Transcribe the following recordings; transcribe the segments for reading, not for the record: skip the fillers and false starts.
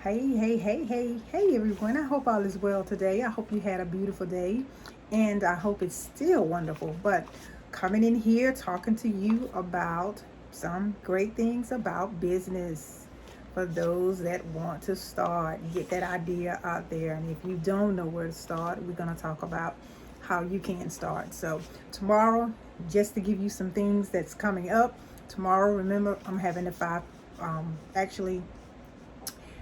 Hey everyone. I hope all is well today. I hope you had a beautiful day and I hope it's still wonderful. But coming in here talking to you about some great things about business for those that want to start, get that idea out there. And if you don't know where to start, we're going to talk about how you can start. So, tomorrow, just to give you some things that's coming up, tomorrow, remember, I'm having the actually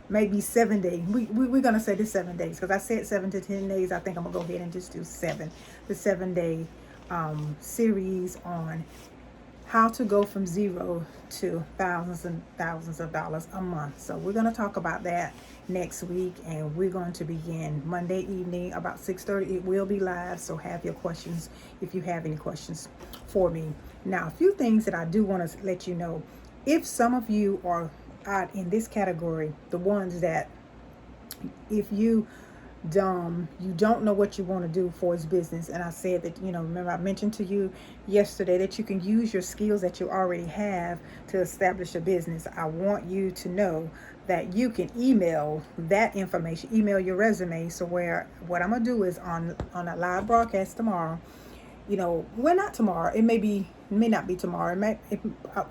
maybe 7 days. We're going to say the 7 days because I said 7 to 10 days. I think I'm going to go ahead and just do seven. The 7 day series on how to go from zero to thousands and thousands of dollars a month. So we're going to talk about that next week, and we're going to begin Monday evening about 6:30. It will be live, so have your questions if you have any questions for me. Now, a few things that I do want to let you know. If some of you are out in this category, the ones that if you don't know what you want to do for his business, and I said that, remember I mentioned to you yesterday that you can use your skills that you already have to establish a business. I want you to know that you can email that information, email your resume. So where what I'm gonna do is on a live broadcast tomorrow, well, not tomorrow, may not be tomorrow,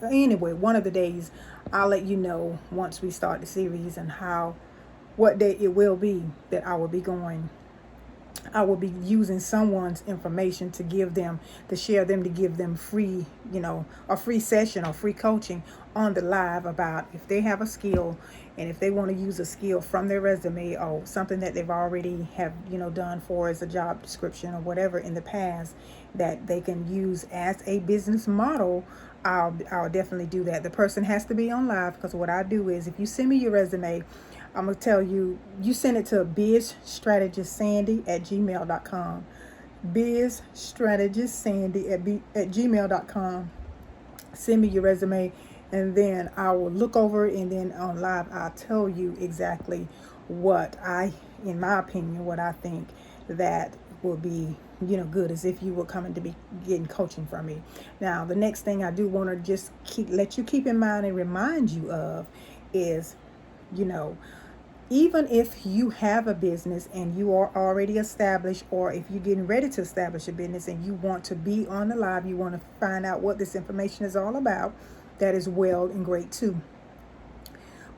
anyway, one of the days, I'll let you know once we start the series and what day it will be that I will be using someone's information to share them, to give them free, a free session or free coaching on the live about if they have a skill and if they want to use a skill from their resume or something that they've already have, done for as a job description or whatever in the past that they can use as a business model. I'll definitely do that. The person has to be on live because what I do is if you send me your resume, I'm going to tell you, you send it to bizstrategistsandy@gmail.com. Bizstrategistsandy@gmail.com. Send me your resume, and then I will look over it, and then on live, I'll tell you exactly in my opinion, what I think that will be, good as if you were coming to be getting coaching from me. Now, the next thing I do want to just let you keep in mind and remind you of is, you know, even if you have a business and you are already established, or if you're getting ready to establish a business and you want to be on the live, you want to find out what this information is all about, that is well and great too.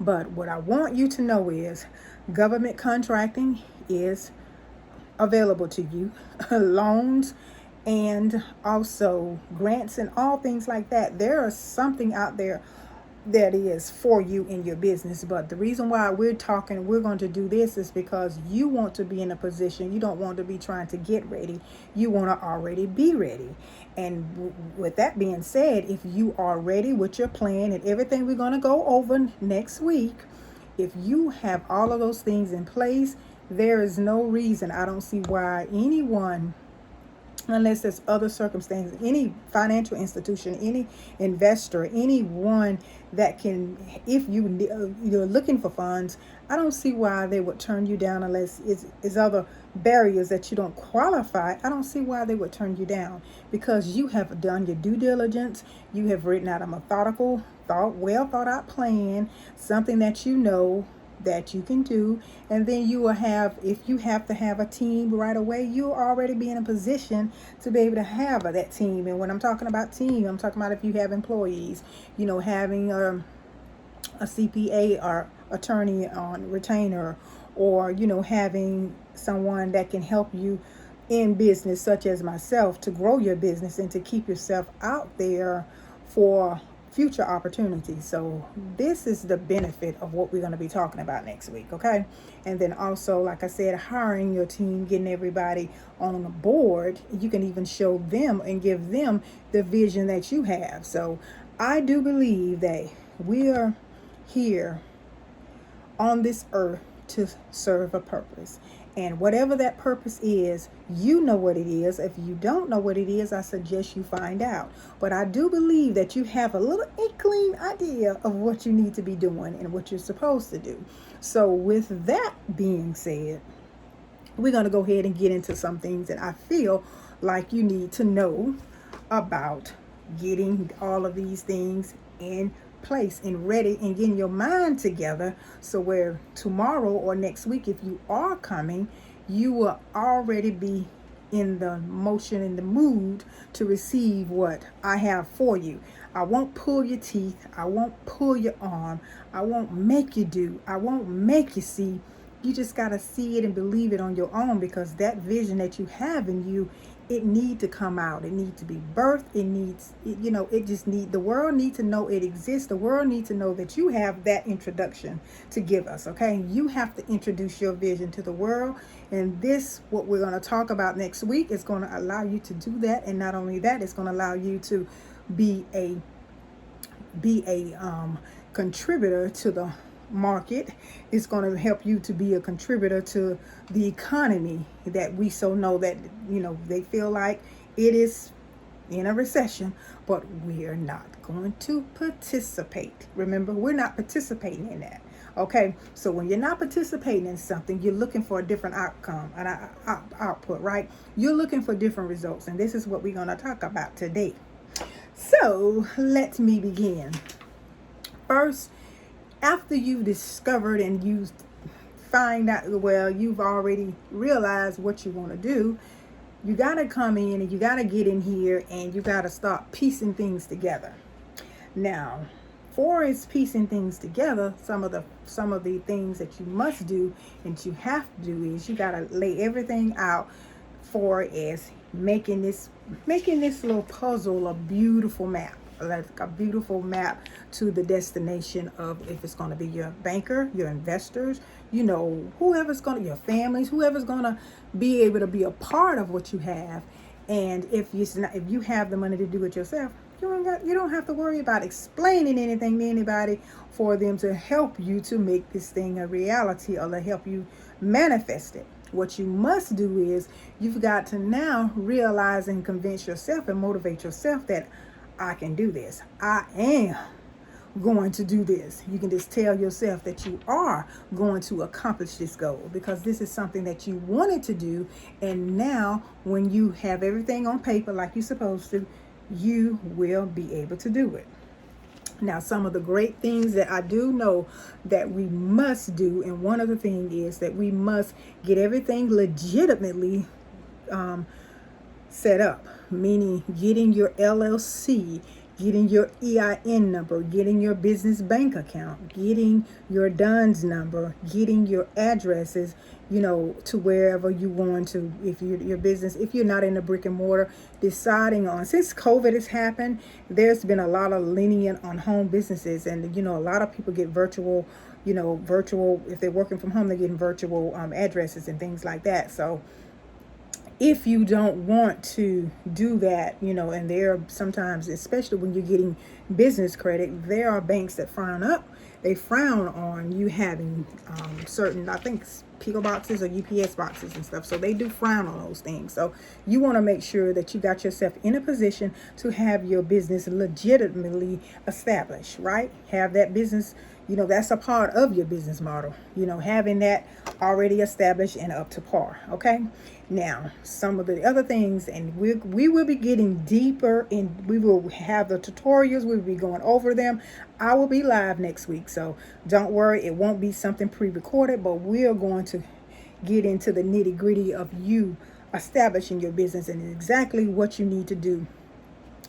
But what I want you to know is government contracting is available to you, loans, and also grants and all things like that. There is something out there that is for you in your business. But the reason why we're going to do this is because you want to be in a position. You don't want to be trying to get ready. You want to already be ready. And with that being said, if you are ready with your plan and everything we're going to go over next week, if you have all of those things in place, there is no reason, I don't see why anyone, unless there's other circumstances, any financial institution, any investor, anyone that can, if you're looking for funds, I don't see why they would turn you down unless it's other barriers that you don't qualify. I don't see why they would turn you down, because you have done your due diligence. You have written out a methodical, well thought out plan, something that that you can do. And then you will have, if you have to have a team right away, you'll already be in a position to be able to have that team. And when I'm talking about team, I'm talking about if you have employees, having a CPA or attorney on retainer, or having someone that can help you in business, such as myself, to grow your business and to keep yourself out there for future opportunities. So this is the benefit of what we're going to be talking about next week, okay? And then also, like I said, hiring your team, getting everybody on the board. You can even show them and give them the vision that you have. So I do believe that we are here on this earth to serve a purpose. And whatever that purpose is, you know what it is. If you don't know what it is, I suggest you find out. But I do believe that you have a little inkling idea of what you need to be doing and what you're supposed to do. So with that being said, we're going to go ahead and get into some things that I feel like you need to know about getting all of these things in place and ready and getting your mind together, so where tomorrow or next week, if you are coming, you will already be in the motion, in the mood to receive what I have for you. I won't pull your teeth. I won't pull your arm. I won't make you do. I won't make you see. You just got to see it and believe it on your own, because that vision that you have in you, it need to come out. It needs to be birthed. It needs, it just need, the world need to know it exists. The world need to know that you have that introduction to give us, okay? You have to introduce your vision to the world. And this, what we're going to talk about next week, is going to allow you to do that. And not only that, it's going to allow you to be a contributor to the market. It's going to help you to be a contributor to the economy that we so know that, they feel like it is in a recession, but we are not going to participate. Remember, we're not participating in that. Okay, so when you're not participating in something, you're looking for a different outcome, an output, right? You're looking for different results, and this is what we're going to talk about today. So let me begin. First, after you've discovered and you find out, well, you've already realized what you want to do, you got to come in and you got to get in here and you got to start piecing things together. Now, for it's piecing things together, some of the things that you must do and you have to do is you got to lay everything out for as making this little puzzle a beautiful map. Like a beautiful map to the destination of, if it's going to be your banker, your investors, whoever's going to, your families, whoever's going to be able to be a part of what you have. And if you have the money to do it yourself, you don't have to worry about explaining anything to anybody for them to help you to make this thing a reality or to help you manifest it. What you must do is you've got to now realize and convince yourself and motivate yourself that I can do this. I am going to do this. You can just tell yourself that you are going to accomplish this goal, because this is something that you wanted to do. And now when you have everything on paper like you're supposed to, you will be able to do it. Now, some of the great things that I do know that we must do, and one of the things is that we must get everything legitimately set up, meaning getting your LLC, getting your EIN number, getting your business bank account, getting your DUNS number, getting your addresses, to wherever you want to, if your business, if you're not in a brick and mortar, deciding on, since COVID has happened, there's been a lot of lenient on home businesses, and a lot of people get virtual, if they're working from home, they're getting virtual addresses and things like that. So if you don't want to do that, and there are sometimes, especially when you're getting business credit, there are banks that frown on you having certain, I think, PO boxes or UPS boxes and stuff. So they do frown on those things. So you want to make sure that you got yourself in a position to have your business legitimately established, right? Have that business, that's a part of your business model, having that already established and up to par. Okay. Now, some of the other things, and we will be getting deeper, and we will have the tutorials. We'll be going over them. I will be live next week, so don't worry. It won't be something pre-recorded, but we are going to get into the nitty-gritty of you establishing your business and exactly what you need to do.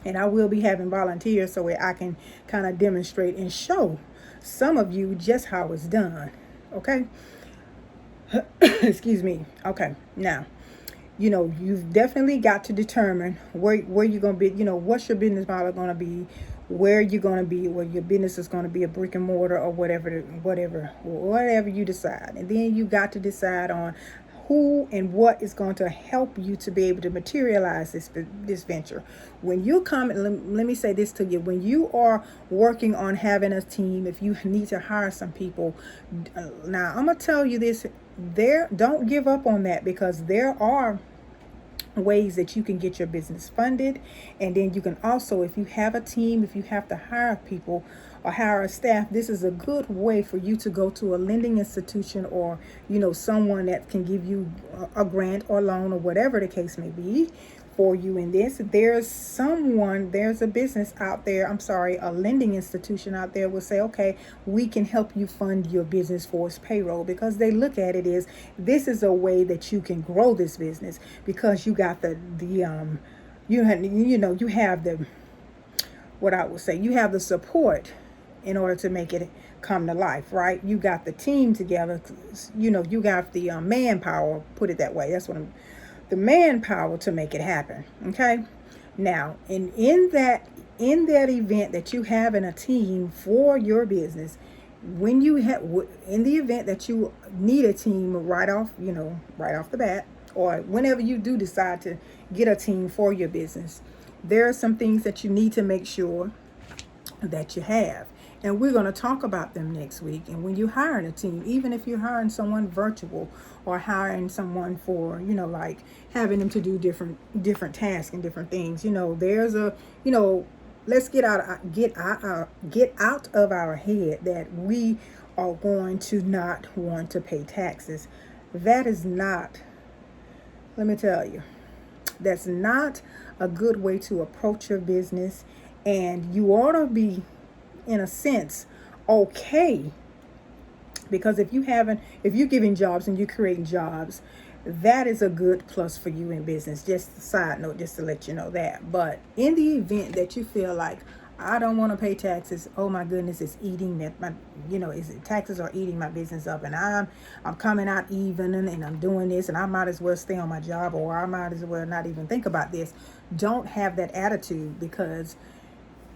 And I will be having volunteers so that I can kind of demonstrate and show some of you just how it's done. Okay. Excuse me. Okay. Now, you've definitely got to determine where you're going to be, what's your business model going to be, where you're going to be, where your business is going to be a brick and mortar or whatever you decide. And then you got to decide on who and what is going to help you to be able to materialize this venture. When you come, let me say this to you, when you are working on having a team, if you need to hire some people, now I'm going to tell you this, don't give up on that, because there are ways that you can get your business funded. And then you can also, if you have a team, if you have to hire people or hire a staff, this is a good way for you to go to a lending institution or someone that can give you a grant or loan or whatever the case may be, for you in this. There's a business out there, a lending institution out there will say, okay, we can help you fund your business for its payroll, because they look at it as this is a way that you can grow this business, because you got you have the, what I would say, you have the support in order to make it come to life, right? You got the team together, you got the manpower, put it that way. That's what the manpower to make it happen. Okay. Now, in that event that you have in a team for your business, when you have, in the event that you need a team right off the bat, or whenever you do decide to get a team for your business, there are some things that you need to make sure that you have. And we're going to talk about them next week. And when you're hiring a team, even if you're hiring someone virtual or hiring someone for, like having them to do different tasks and different things, there's a, let's get out of our head that we are going to not want to pay taxes. That is not, let me tell you, that's not a good way to approach your business. And you ought to be, in a sense, okay, because if you're giving jobs and you're creating jobs, that is a good plus for you in business. Just a side note, just to let you know that. But in the event that you feel like, I don't want to pay taxes, oh my goodness, it's eating taxes are eating my business up, and I'm coming out even, and I'm doing this, and I might as well stay on my job, or I might as well not even think about this. Don't have that attitude, because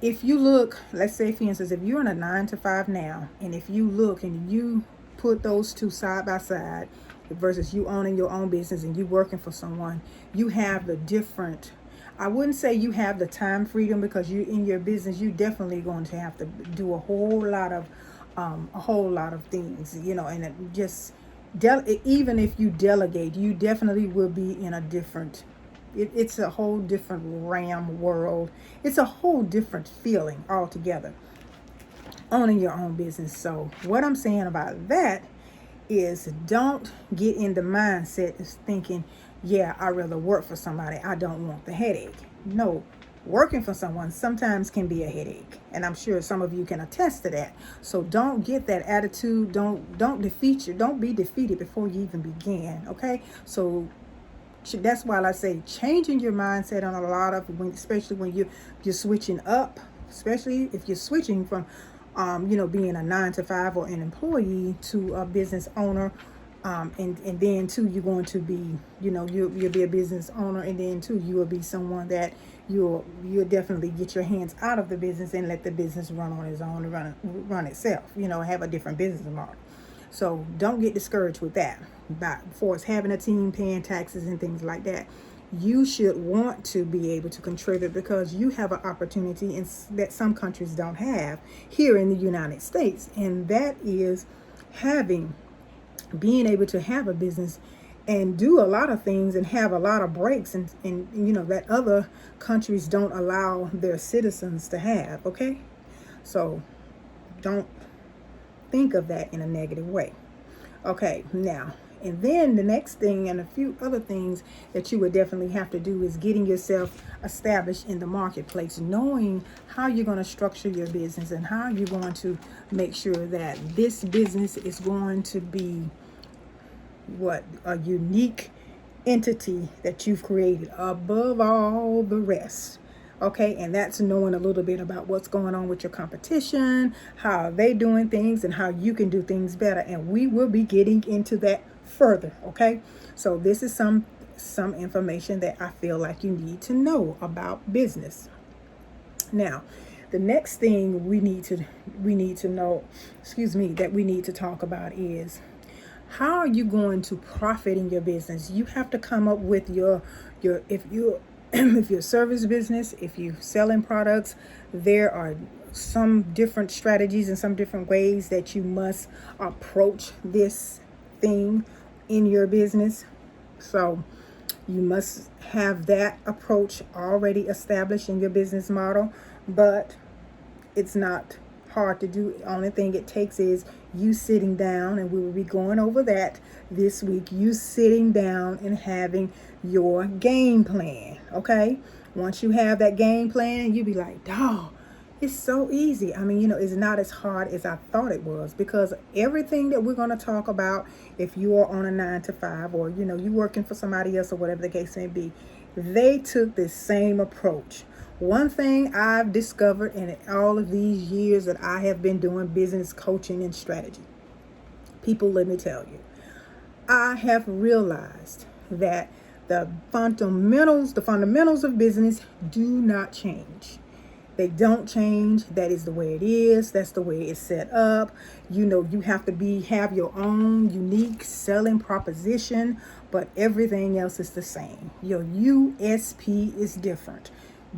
if you look, let's say, for instance, if you're in a 9-to-5 now, and if you look and you put those two side by side versus you owning your own business and you working for someone, you have the different, I wouldn't say you have the time freedom, because you, in your business, you definitely going to have to do a whole lot of things, and it just, even if you delegate, you definitely will be in a different, it's a whole different RAM world. It's a whole different feeling altogether, owning your own business. So what I'm saying about that is, don't get in the mindset of thinking, yeah, I'd rather work for somebody, I don't want the headache. No, working for someone sometimes can be a headache, and I'm sure some of you can attest to that. So don't get that attitude. Don't be defeated before you even begin. Okay, so that's why I say changing your mindset on a lot of, especially when you're switching up, especially if you're switching from being a 9-to-5 or an employee to a business owner, and then too, you're going to be, you'll be a business owner, and then too, you will be someone that you'll definitely get your hands out of the business and let the business run on its own and run itself, have a different business model. So don't get discouraged with that. But for us having a team, paying taxes and things like that, you should want to be able to contribute, because you have an opportunity that some countries don't have here in the United States, and that is being able to have a business and do a lot of things and have a lot of breaks and that other countries don't allow their citizens to have. Okay, so don't think of that in a negative way. Okay, now, and then the next thing, and a few other things that you would definitely have to do, is getting yourself established in the marketplace, knowing how you're going to structure your business and how you're going to make sure that this business is going to be a unique entity that you've created above all the rest. Okay, and that's knowing a little bit about what's going on with your competition, how they doing things, and how you can do things better. And we will be getting into that further. Okay, so this is some information that I feel like you need to know about business. Now, the next thing we need to know, that we need to talk about is, how are you going to profit in your business? You have to come up with if you're a service business, if you're selling products, there are some different strategies and some different ways that you must approach this thing in your business. So you must have that approach already established in your business model, but it's not hard to do. The only thing it takes is you sitting down, and we will be going over that this week, you sitting down and having your game plan. Okay, once you have that game plan, you be like, dog, it's so easy. I mean, it's not as hard as I thought it was, because everything that we're going to talk about, if you are on a 9 to 5, or you working for somebody else, or whatever the case may be, they took the same approach. One thing I've discovered in all of these years that I have been doing business coaching and strategy, people, let me tell you, I have realized that the fundamentals of business do not change. They don't change. That is the way it is. That's the way it's set up. You have to have your own unique selling proposition, but everything else is the same. Your USP is different.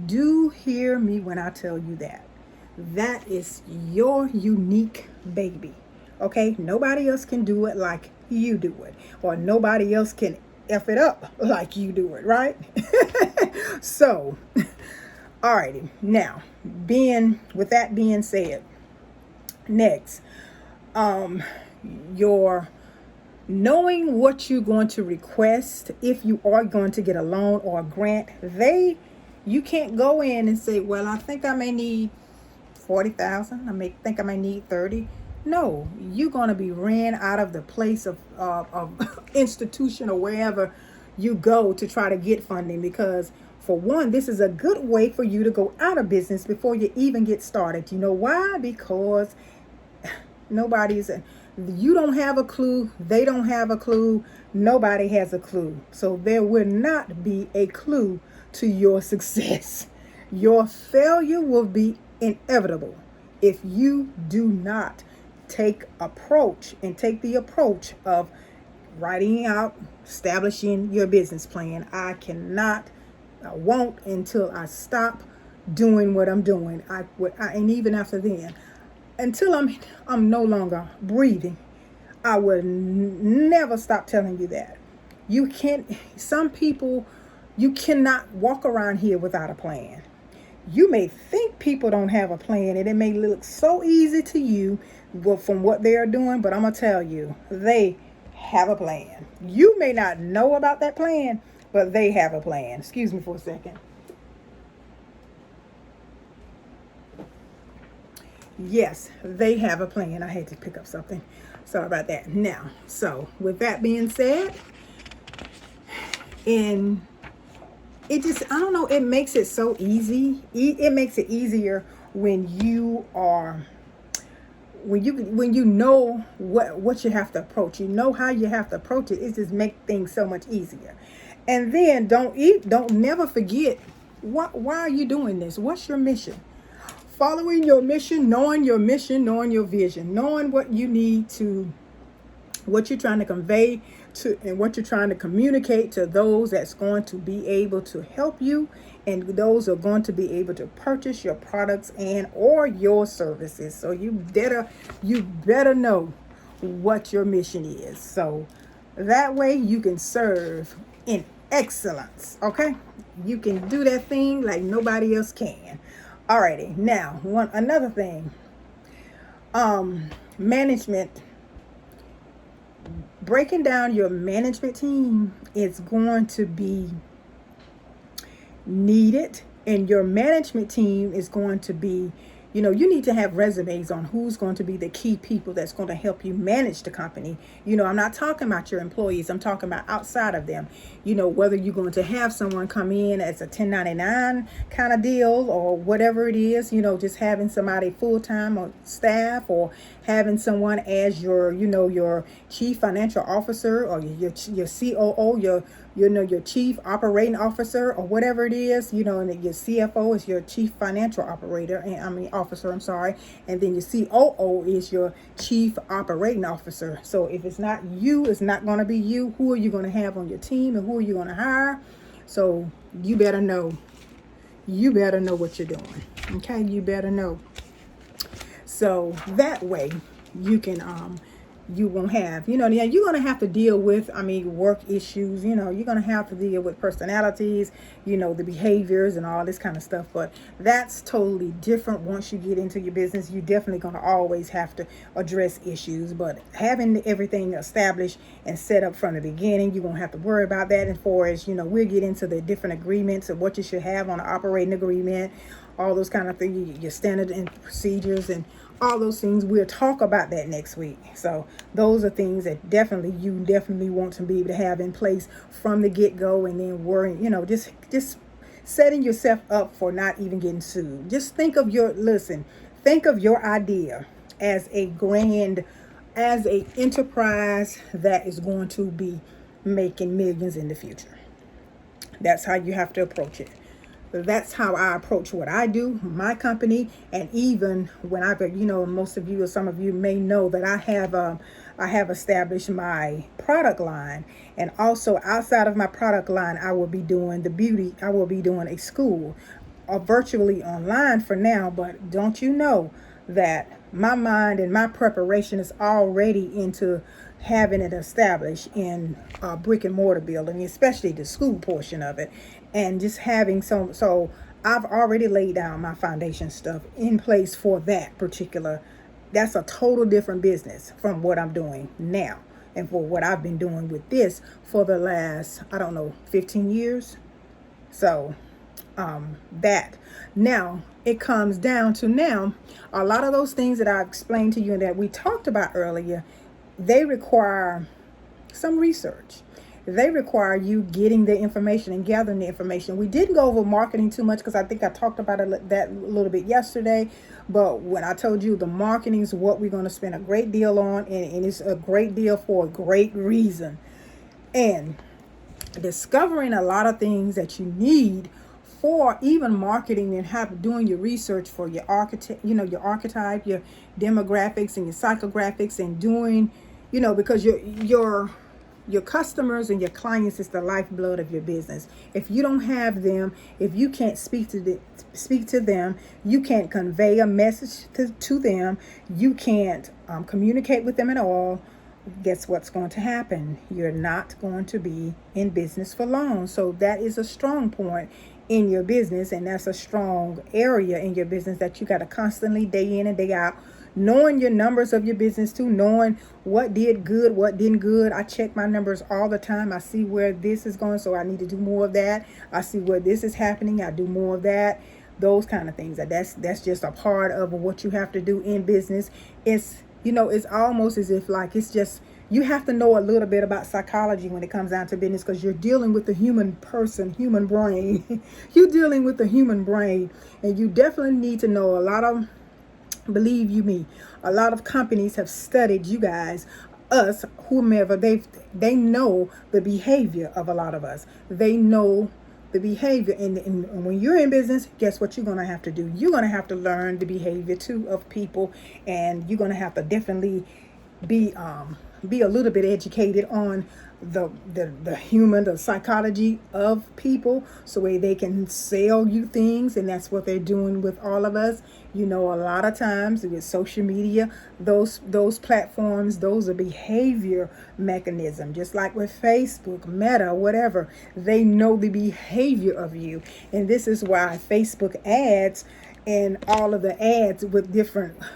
Do hear me when I tell you that. That is your unique baby. Okay? Nobody else can do it like you do it, or nobody else can F it up like you do it, right? So, alrighty. Now, with that being said, next, your knowing what you're going to request if you are going to get a loan or a grant. You can't go in and say, well, I think I may need 40,000. I may need 30. No, you're going to be ran out of the place of institution or wherever you go to try to get funding, because for one, this is a good way for you to go out of business before you even get started. You know why? Because you don't have a clue. They don't have a clue. Nobody has a clue. So there will not be a clue to your success. Your failure will be inevitable if you do not take the approach of writing out, establishing your business plan. I won't until I stop doing what I'm doing. And even after then, until I'm no longer breathing, I will never stop telling you that. You cannot walk around here without a plan. You may think people don't have a plan, and it may look so easy to you from what they are doing, but I'm going to tell you, they have a plan. You may not know about that plan, but they have a plan. Excuse me for a second. Yes, they have a plan. I had to pick up something. Sorry about that. Now, so with that being said, and it just, I don't know, it makes it so easy. It makes it easier when you know what you have to approach. You know how you have to approach it. It just makes things so much easier. And then don't never forget, why are you doing this? What's your mission? Following your mission, knowing your vision, knowing what you need to, what you're trying to convey to, and what you're trying to communicate to those that's going to be able to help you, and those are going to be able to purchase your products or your services. So you better know what your mission is, so that way you can serve in excellence. Okay, you can do that thing like nobody else can. Alrighty, now another thing, management. Breaking down your management team is going to be needed, and your management team is going to be, you need to have resumes on who's going to be the key people that's going to help you manage the company. I'm not talking about your employees. I'm talking about outside of them. Whether you're going to have someone come in as a 1099 kind of deal, or whatever it is, just having somebody full-time on staff, or having someone as your chief financial officer, or your COO, your chief operating officer, or whatever it is, and your CFO is your chief financial officer, and then your COO is your chief operating officer. So if it's not you, it's not going to be you. Who are you going to have on your team, and who are you going to hire? So you better know what you're doing. Okay, you better know. So that way you can you won't have. You know, yeah, you're going to have to deal with, I mean, work issues. You know, you're going to have to deal with personalities, you know, the behaviors and all this kind of stuff. But that's totally different. Once you get into your business, you're definitely going to always have to address issues. But having everything established and set up from the beginning, you won't have to worry about that. And for as, you know, we'll get into the different agreements of what you should have on an operating agreement, all those kind of things, your standard and procedures and all those things. We'll talk about that next week. So those are things that you definitely want to be able to have in place from the get-go, and then worrying, you know, just setting yourself up for not even getting sued. Just think of your idea as as a enterprise that is going to be making millions in the future. That's how you have to approach it. That's how I approach what I do, my company. And even when you know, most of you or some of you may know that I have established my product line. And also outside of my product line, I will be doing I will be doing a school, virtually online for now. But don't you know that my mind and my preparation is already into having it established in brick and mortar building, especially the school portion of it, and just having so I've already laid down my foundation stuff in place for that particular. That's a total different business from what I'm doing now, and for what I've been doing with this for the last, I don't know, 15 years. So that now it comes down to, now a lot of those things that I've explained to you and that we talked about earlier, they require some research. They require you getting the information and gathering the information. We didn't go over marketing too much because I think I talked about that a little bit yesterday. But when I told you the marketing is what we're going to spend a great deal on, and it's a great deal for a great reason. And discovering a lot of things that you need for even marketing, and doing your research for your archetype, your archetype, your demographics and your psychographics, and doing, because your customers and your clients is the lifeblood of your business. If you don't have them, if you can't speak to them, you can't convey a message to them, you can't communicate with them at all, guess what's going to happen? You're not going to be in business for long. So that is a strong point in your business, and that's a strong area in your business that you got to constantly, day in and day out, knowing your numbers of your business too, knowing what did good, what didn't good. I check my numbers all the time. I see where this is going, so I need to do more of that. I see where this is happening, I do more of that. Those kind of things. That's just a part of what you have to do in business. It's almost as if it's just, you have to know a little bit about psychology when it comes down to business, because you're dealing with the human brain. You're dealing with the human brain, and you definitely need to know a lot of, believe you me, a lot of companies have studied you guys, us, whomever. They know the behavior of a lot of us. They know the behavior, and when you're in business, guess what you're going to have to do? You're going to have to learn the behavior too of people, and you're going to have to definitely be a little bit educated on the human, the psychology of people, so way they can sell you things. And that's what they're doing with all of us. A lot of times with social media, those platforms, those are behavior mechanism, just like with Facebook, Meta, whatever. They know the behavior of you, and this is why Facebook ads and all of the ads with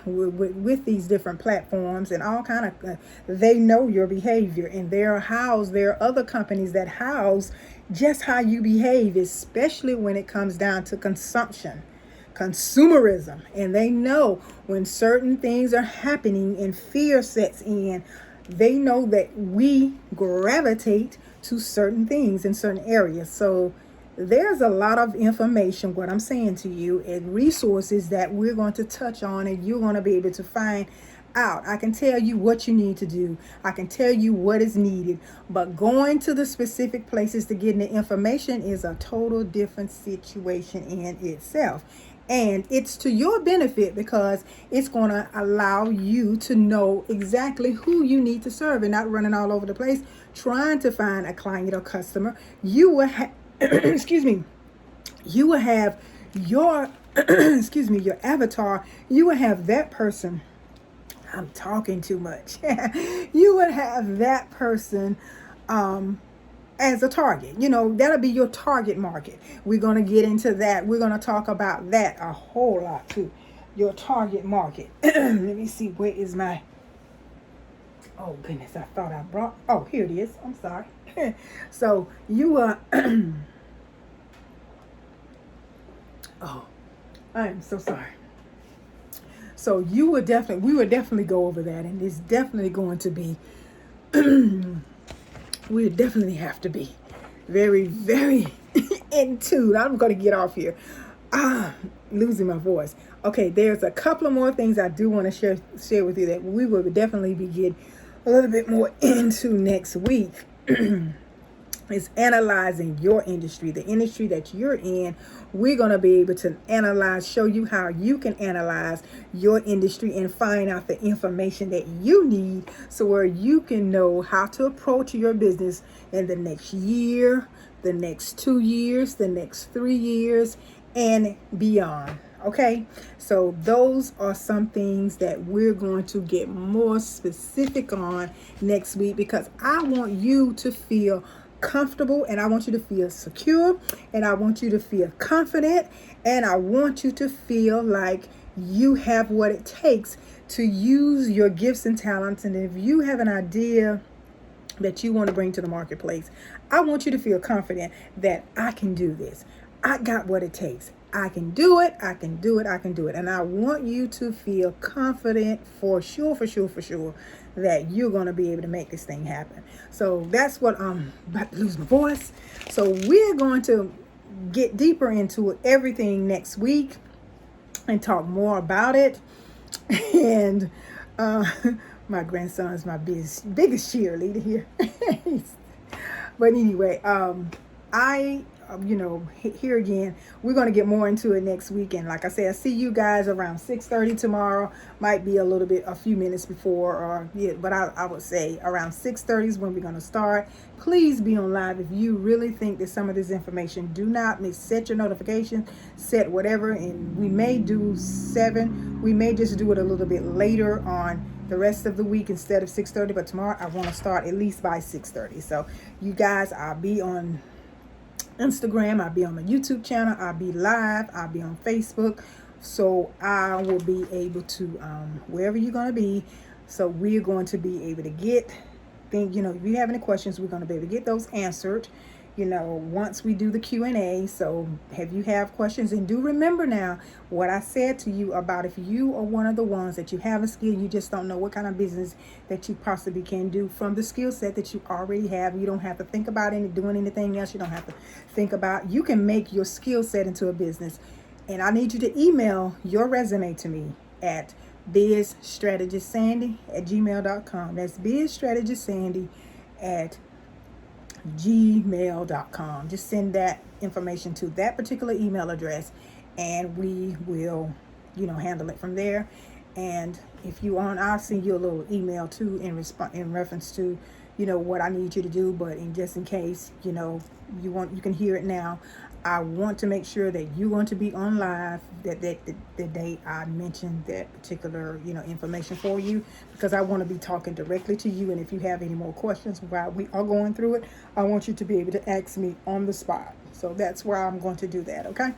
with these different platforms and all kind of, they know your behavior, and there are other companies that house just how you behave, especially when it comes down to consumerism. And they know when certain things are happening and fear sets in, they know that we gravitate to certain things in certain areas. So there's a lot of information, what I'm saying to you, and resources that we're going to touch on, and you're going to be able to find out. I can tell you what you need to do. I can tell you what is needed, but going to the specific places to get the information is a total different situation in itself. And it's to your benefit, because it's going to allow you to know exactly who you need to serve, and not running all over the place trying to find a client or customer. You will excuse me, you will have your your avatar. You will have that person I'm talking too much. You would have that person as a target. That'll be your target market. We're going to get into that. We're going to talk about that a whole lot too. Your target market. Let me see, where is my, oh goodness, I thought I brought, oh, here it is. I'm sorry. So you oh, I am so sorry. So we would definitely go over that, and it's definitely going to be, we definitely have to be very, very in tune. I'm going to get off here. Losing my voice. Okay, there's a couple of more things I do want to share with you that we will definitely be getting a little bit more into next week. Is analyzing your industry, the industry that you're in. We're going to be able to show you how you can analyze your industry and find out the information that you need, so where you can know how to approach your business in the next year, the next 2 years, the next 3 years, and beyond. Okay, so those are some things that we're going to get more specific on next week, because I want you to feel comfortable, and I want you to feel secure, and I want you to feel confident, and I want you to feel like you have what it takes to use your gifts and talents. And if you have an idea that you want to bring to the marketplace, I want you to feel confident that I can do this. I got what it takes. I can do it. I can do it. I can do it. And I want you to feel confident for sure, that you're going to be able to make this thing happen. So that's what I'm about to lose my voice. So we're going to get deeper into everything next week and talk more about it. And my grandson is my biggest cheerleader here. But anyway, here again, we're going to get more into it next week. And like I said, I see you guys around 6:30 tomorrow. Might be a few minutes before, or but I would say around 6:30 is when we're going to start. Please be on live if you really think that some of this information, do not miss. Set your notification, set whatever, and we may do 7. We may just do it a little bit later on the rest of the week instead of 6:30, but tomorrow I want to start at least by 6:30. So you guys, I'll be on Instagram, I'll be on my YouTube channel, I'll be live, I'll be on Facebook. So I will be able to, wherever you're going to be, so we're going to be able to get things, if you have any questions, we're going to be able to get those answered, once we do the Q&A. So if you have questions, and do remember now what I said to you about, if you are one of the ones that you have a skill, you just don't know what kind of business that you possibly can do from the skill set that you already have. You don't have to think about doing anything else. You don't have to think about, you can make your skill set into a business. And I need you to email your resume to me at bizstrategistsandy@gmail.com. That's bizstrategistsandy@gmail.com. Just send that information to that particular email address, and we will, handle it from there. And if you want, I'll send you a little email too in reference to, what I need you to do. But just in case, you can hear it now. I want to make sure that you want to be on live that the date I mentioned that particular, information for you, because I want to be talking directly to you. And if you have any more questions while we are going through it, I want you to be able to ask me on the spot. So that's where I'm going to do that. Okay.